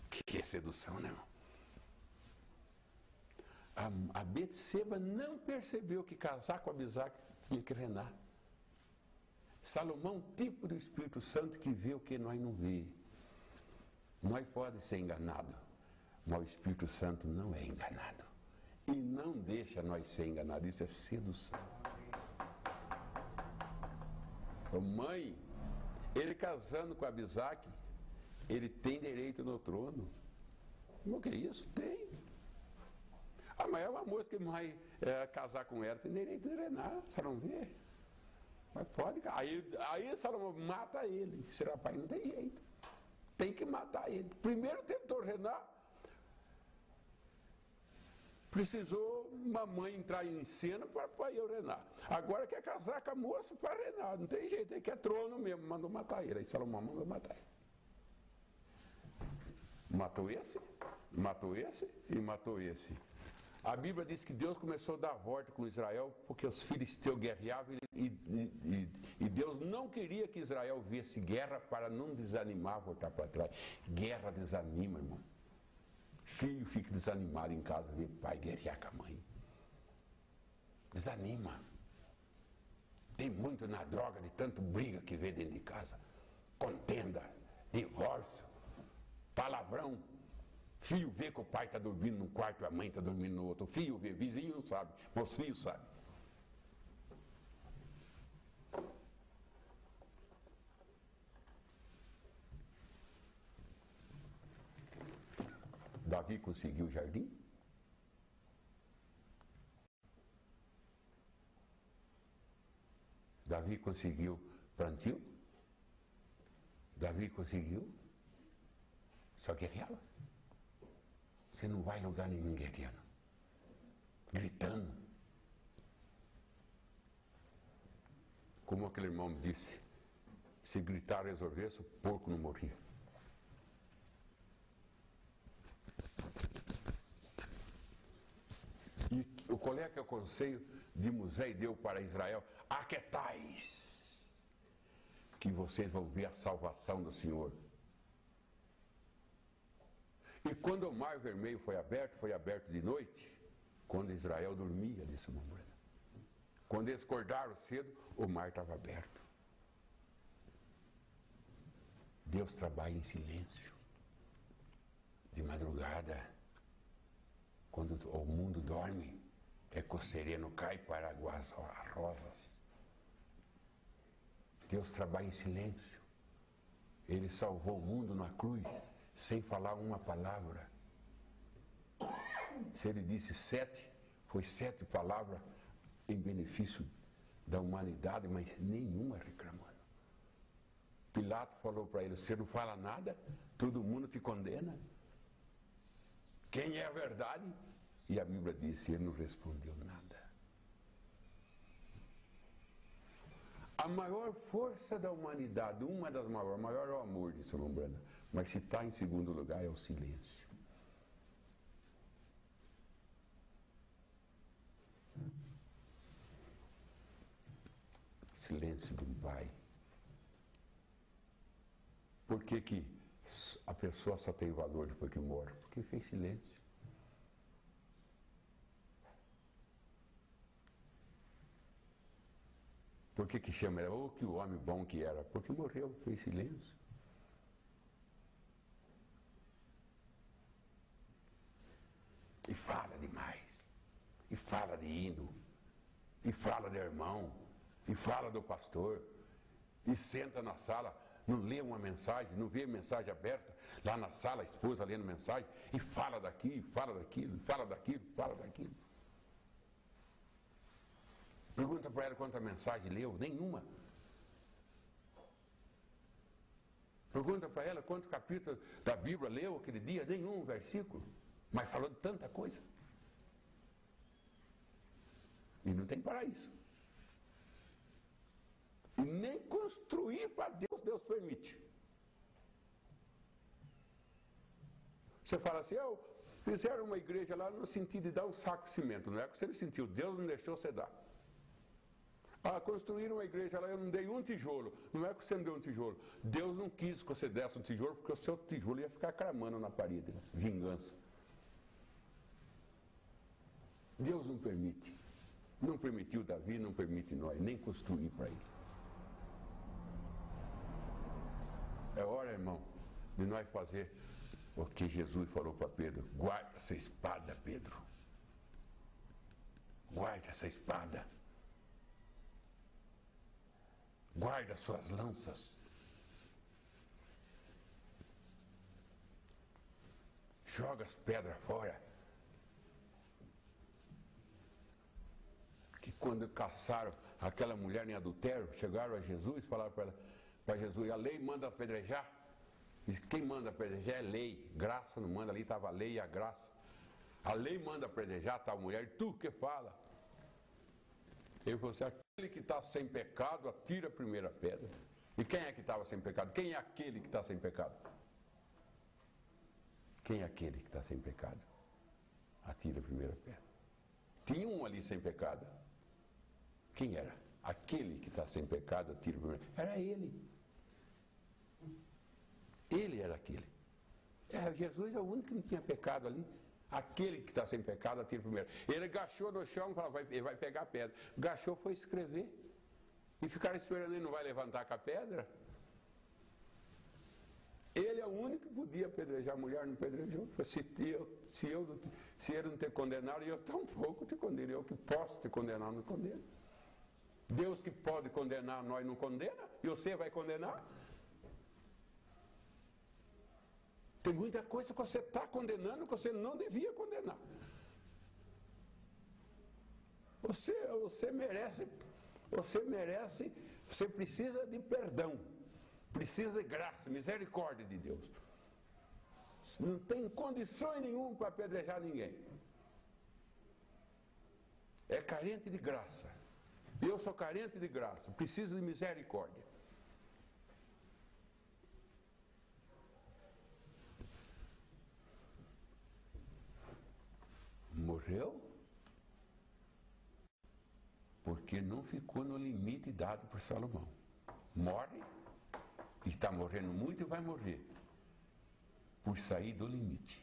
Que é sedução, né, irmão? A Betseba não percebeu que casar com Abisaque tinha que reinar. Salomão, tipo do Espírito Santo, que vê o que nós não vê. Nós podemos ser enganados, mas o Espírito Santo não é enganado. E não deixa nós ser enganados. Isso é sedução. Mãe, ele casando com Abisaque, ele tem direito no trono. O que é isso? Tem. Mas é uma moça que vai casar com ela, tem direito de reinar, você não vê? Mas pode. Aí Salomão mata ele. Esse rapaz não tem jeito. Tem que matar ele. Primeiro tentou reinar. Precisou uma mãe entrar em cena para eu reinar. Agora quer casar com a moça para reinar. Não tem jeito, ele quer trono mesmo. Mandou matar ele. Aí Salomão mandou matar ele. Matou esse e matou esse. A Bíblia diz que Deus começou a dar volta com Israel porque os filisteus guerreavam e Deus não queria que Israel viesse guerra para não desanimar, voltar para trás. Guerra desanima, irmão. Filho fica desanimado em casa, vê pai guerrear com a mãe. Desanima. Tem muito na droga de tanto briga que vê dentro de casa. Contenda, divórcio, palavrão. Filho vê que o pai está dormindo num quarto e a mãe está dormindo no outro. O filho vê, vizinho não sabe, mas os filhos sabem. Davi conseguiu o jardim? Davi conseguiu plantio? Davi conseguiu? Só guerreava. Você não vai em lugar nenhum guerreando, gritando. Como aquele irmão me disse, se gritar resolvesse, o porco não morria. E qual é que é o conselho de Moisés deu para Israel? Aquietais, que vocês vão ver a salvação do Senhor. E quando o mar vermelho foi aberto de noite, quando Israel dormia, disse uma mulher. Quando eles acordaram cedo, o mar estava aberto. Deus trabalha em silêncio, de madrugada, quando o mundo dorme, é que o sereno cai para as rosas. Deus trabalha em silêncio. Ele salvou o mundo na cruz, sem falar uma palavra. Se ele disse 7, foi 7 palavras em benefício da humanidade, mas nenhuma reclamando. Pilato falou para ele, você não fala nada, todo mundo te condena. Quem é a verdade? E a Bíblia disse, ele não respondeu nada. A maior força da humanidade, uma das maiores, maior é o amor, disse Lombrana, mas se está em segundo lugar é o silêncio. Silêncio do Pai. Por que a pessoa só tem valor depois que morre? Porque fez silêncio. Por que chama ela? Oh, que homem bom que era. Porque morreu, fez silêncio. E fala demais. E fala de hino. E fala de irmão. E fala do pastor. E senta na sala, não lê uma mensagem, não vê a mensagem aberta. Lá na sala, a esposa lendo mensagem. E fala daqui, fala daquilo, fala daquilo, fala daquilo. Pergunta para ela quanta mensagem leu, nenhuma. Pergunta para ela quanto capítulo da Bíblia leu aquele dia, nenhum versículo. Mas falou de tanta coisa. E não tem para isso. E nem construir para Deus, Deus permite. Você fala assim, fizeram uma igreja lá no sentido de dar um saco de cimento. Não é que você não sentiu, Deus não deixou você dar. Construíram uma igreja lá, eu não dei um tijolo. Não é que você não deu um tijolo. Deus não quis que você desse um tijolo, porque o seu tijolo ia ficar cramando na parede. Né? Vingança. Deus não permite. Não permitiu Davi, não permite nós, nem construir para ele. É hora, irmão, de nós fazer o que Jesus falou para Pedro. Guarda essa espada, Pedro. Guarda essa espada. Guarda suas lanças. Joga as pedras fora. Que quando caçaram aquela mulher em adultério, chegaram a Jesus e falaram para Jesus, a lei manda apedrejar. E quem manda apedrejar é lei. Graça não manda, ali estava a lei e a graça. A lei manda apedrejar tal mulher, e tu que fala? Ele falou assim, aquele que está sem pecado, atira a primeira pedra. E quem é que estava sem pecado? Quem é aquele que está sem pecado? Quem é aquele que está sem pecado? Atira a primeira pedra. Tinha um ali sem pecado. Quem era? Aquele que está sem pecado, atira a primeira pedra. Era ele. Ele era aquele. Jesus é o único que não tinha pecado ali. Aquele que está sem pecado, atira primeiro. Ele agachou no chão e falou, ele vai pegar a pedra. Agachou, foi escrever. E ficaram esperando, ele não vai levantar com a pedra? Ele é o único que podia apedrejar a mulher, não apedrejou. Se ele não te condenar, eu tampouco te condeno. Eu que posso te condenar, não condeno. Deus que pode condenar, nós não condena, e você vai condenar? Tem muita coisa que você está condenando que você não devia condenar. Você merece, você precisa de perdão, precisa de graça, misericórdia de Deus. Não tem condições nenhuma para apedrejar ninguém. É carente de graça. Eu sou carente de graça, preciso de misericórdia. Morreu porque não ficou no limite dado por Salomão. Morre, e está morrendo muito e vai morrer, por sair do limite.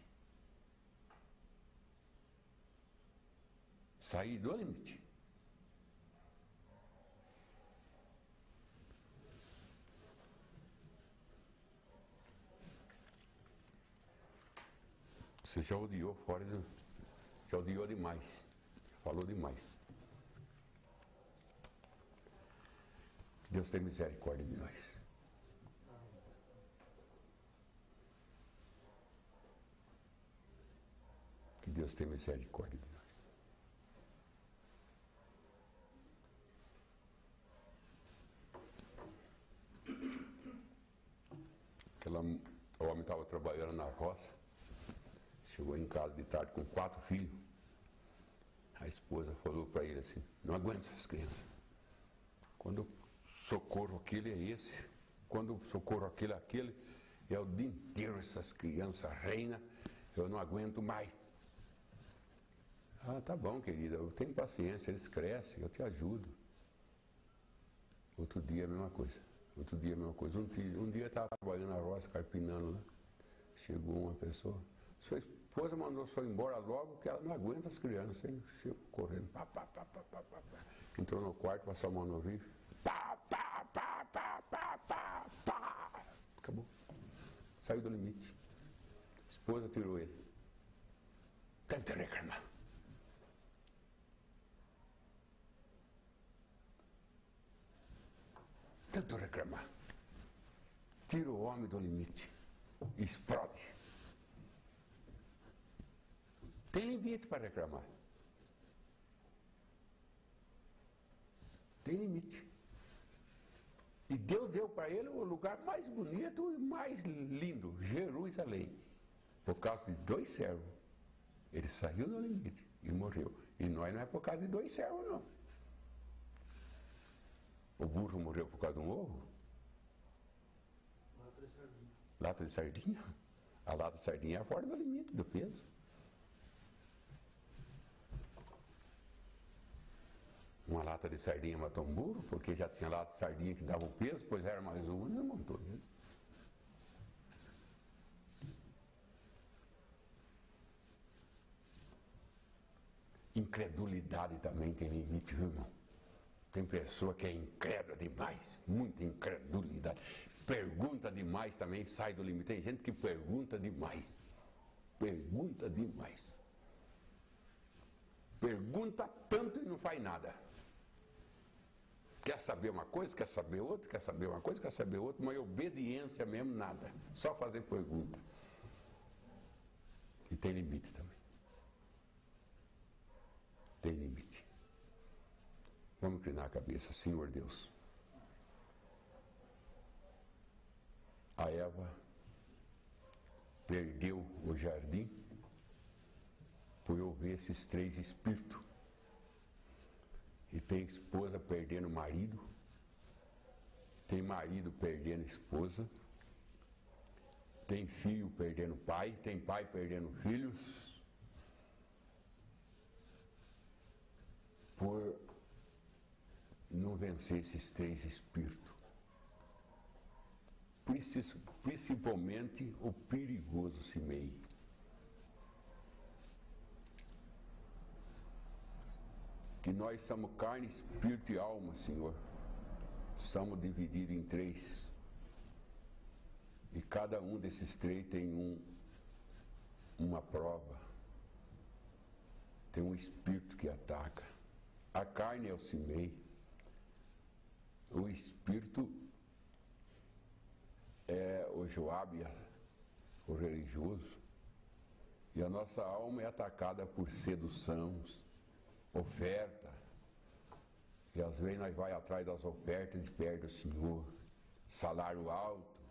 Sair do limite. Você já odiou fora, já odiou demais, falou demais. Deus tem misericórdia de nós. Que Deus tem misericórdia de nós. O homem estava trabalhando na roça, chegou em casa de tarde com 4 filhos. A esposa falou para ele assim: não aguento essas crianças. Quando socorro aquele é esse, quando socorro aquele, é o dia inteiro essas crianças reina, eu não aguento mais. Ah, tá bom, querida, eu tenho paciência, eles crescem, eu te ajudo. Outro dia a mesma coisa. Um dia eu estava trabalhando na roça, carpinando lá. Chegou uma pessoa, sua esposa mandou só embora logo, que ela não aguenta as crianças. Ele chegou correndo, pá. Entrou no quarto, passou a mão no rifle, pá. Acabou. Saiu do limite. A esposa tirou ele. Tenta reclamar. Tanto reclamar. Tira o homem do limite. Explode. Tem limite para reclamar. Tem limite. E Deus deu para ele o lugar mais bonito e mais lindo, Jerusalém. Por causa de 2 servos. Ele saiu do limite e morreu. E nós não é por causa de 2 servos, não. O burro morreu por causa de um ovo? Lata de sardinha. Lata de sardinha? A lata de sardinha é fora do limite do peso. Uma lata de sardinha matou um burro, porque já tinha lata de sardinha que dava o peso, pois era mais uma e não montou ele. Incredulidade também tem limite, viu, irmão? Tem pessoa que é incrédula demais, muita incredulidade. Pergunta demais também, sai do limite. Tem gente que pergunta demais. Pergunta demais. Pergunta tanto e não faz nada. Quer saber uma coisa, quer saber outra, quer saber uma coisa, quer saber outra, mas obediência mesmo, nada. Só fazer pergunta. E tem limite também. Tem limite. Vamos inclinar a cabeça, Senhor Deus. A Eva perdeu o jardim por ouvir esses 3 espíritos. E tem esposa perdendo marido, tem marido perdendo esposa, tem filho perdendo pai, tem pai perdendo filhos, por não vencer esses 3 espíritos. Principalmente o perigoso Simei. Que nós somos carne, espírito e alma, Senhor. Somos divididos em 3. E cada um desses três tem uma prova. Tem um espírito que ataca. A carne é o cimei. O espírito é o Joabe, o religioso. E a nossa alma é atacada por seduções, oferta. E às vezes nós vai atrás das ofertas e perde o Senhor. Salário alto,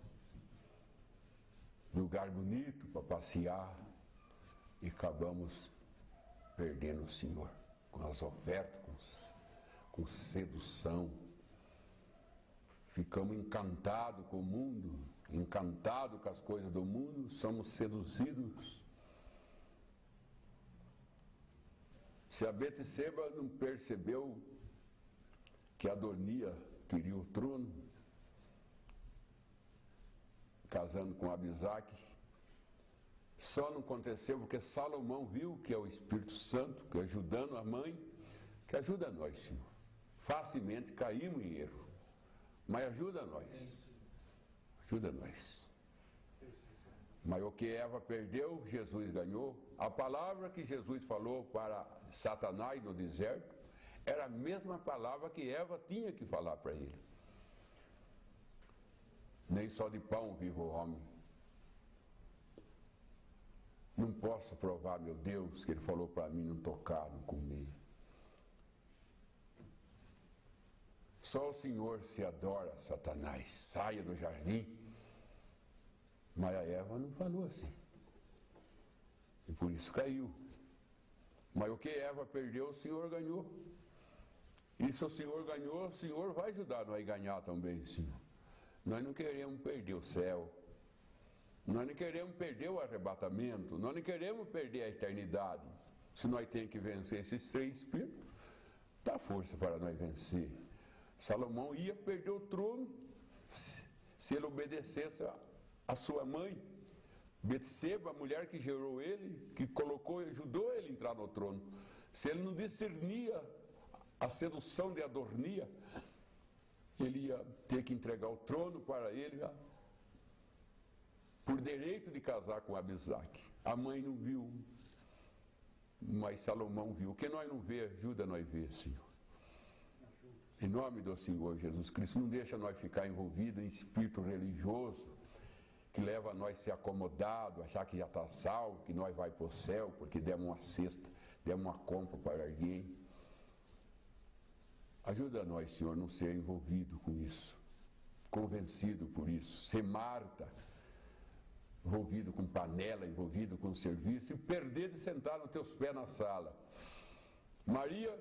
lugar bonito para passear. E acabamos perdendo o Senhor com as ofertas, com sedução. Ficamos encantados com o mundo, encantados com as coisas do mundo, somos seduzidos. Se a Betseba não percebeu que Adonia queria o trono, casando com Abisaque, só não aconteceu porque Salomão viu que é o Espírito Santo, que ajudando a mãe, que ajuda nós, Senhor. Facilmente caímos em erro, mas ajuda nós. Ajuda nós. Mas o que Eva perdeu, Jesus ganhou. A palavra que Jesus falou para Satanás no deserto era a mesma palavra que Eva tinha que falar para ele. Nem só de pão vive o homem. Não posso provar, meu Deus, que ele falou para mim não tocar, não comer. Só o Senhor se adora, Satanás. Saia do jardim. Mas a Eva não falou assim. E por isso caiu. Mas o que Eva perdeu, o Senhor ganhou. E se o Senhor ganhou, o Senhor vai ajudar nós a ganhar também, Senhor. Nós não queremos perder o céu. Nós não queremos perder o arrebatamento. Nós não queremos perder a eternidade. Se nós temos que vencer esses três espíritos, dá força para nós vencer. Salomão ia perder o trono se ele obedecesse a sua mãe. Betseba, a mulher que gerou ele, que colocou e ajudou ele a entrar no trono. Se ele não discernia a sedução de Adonia, ele ia ter que entregar o trono para ele, por direito de casar com Abisaque. A mãe não viu, mas Salomão viu. O que nós não vê, ajuda nós a ver, Senhor. Em nome do Senhor Jesus Cristo, não deixa nós ficar envolvidos em espírito religioso, que leva a nós a ser acomodados, achar que já está salvo, que nós vai para o céu, porque demos uma cesta, demos uma compra para alguém. Ajuda nós, Senhor, não ser envolvido com isso, convencido por isso, ser Marta, envolvido com panela, envolvido com serviço, e perder de sentar nos teus pés na sala. Maria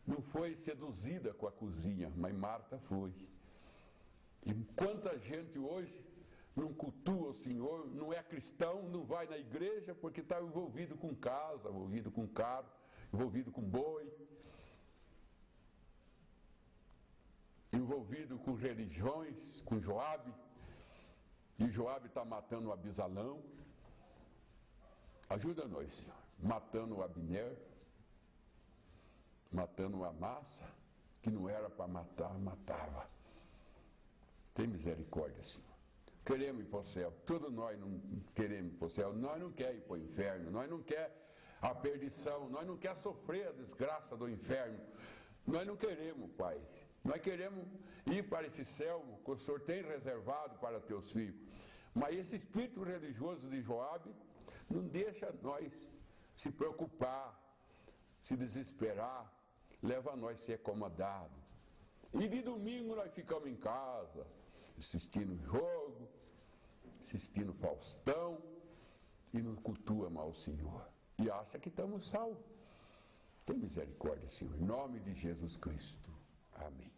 não foi seduzida com a cozinha, mas Marta foi. E quanta gente hoje não cultua o Senhor, não é cristão, não vai na igreja porque está envolvido com casa, envolvido com carro, envolvido com boi, envolvido com religiões, com Joabe, e Joabe está matando o Abisalão. Ajuda nós, Senhor, matando o Abner, matando a Amasa, que não era para matar, matava. Tem misericórdia, Senhor. Queremos ir para o céu. Todos nós não queremos ir para o céu. Nós não queremos ir para o inferno. Nós não queremos a perdição. Nós não queremos sofrer a desgraça do inferno. Nós não queremos, Pai. Nós queremos ir para esse céu que o Senhor tem reservado para teus filhos. Mas esse espírito religioso de Joabe não deixa nós se preocupar, se desesperar, leva a nós a ser acomodados. E de domingo nós ficamos em casa, assistindo jogo, assistindo Faustão, e não cultua mal o Senhor. E acha que estamos salvos. Tem misericórdia, Senhor. Em nome de Jesus Cristo. Amém.